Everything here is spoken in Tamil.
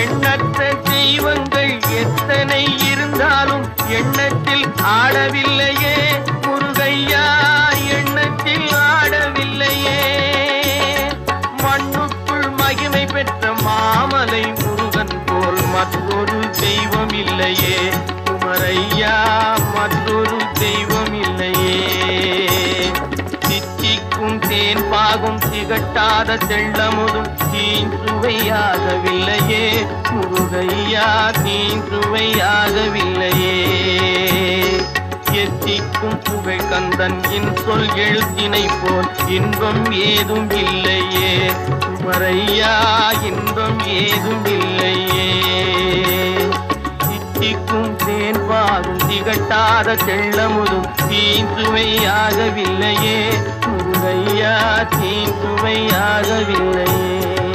எண்ணற்ற தெய்வங்கள் எத்தனை இருந்தாலும் எண்ணத்தில் ஆடவில்லையே முருகையா, எண்ணத்தில் ஆடவில்லையே. மண்ணுக்குள் மகிமை பெற்ற மாமலை முருகன் போல் மற்றொரு தெய்வம் இல்லையே குமரையா, மற்றொரு தெய்வம் இல்லையே. தித்திக்கும் தேன் பாகும் திகட்டாத தெள்ளமுதும் தீஞ்சுவையாகவில்லையே முருகையா, தீஞ்சுவையாகவில்லையே. எத்திக்கும் புகை கந்தன் சொல் எழுத்தினை போல் இன்பம் ஏதும் இல்லையே குமரையா, இன்பம் ஏதும் இல்லையே. தித்திக்கும் தேன் பாகும் திகட்டாத தெள்ளமுதும் தீஞ்சுவையாகவில்லையே முருகையா, தீஞ்சுவையாகவில்லையே.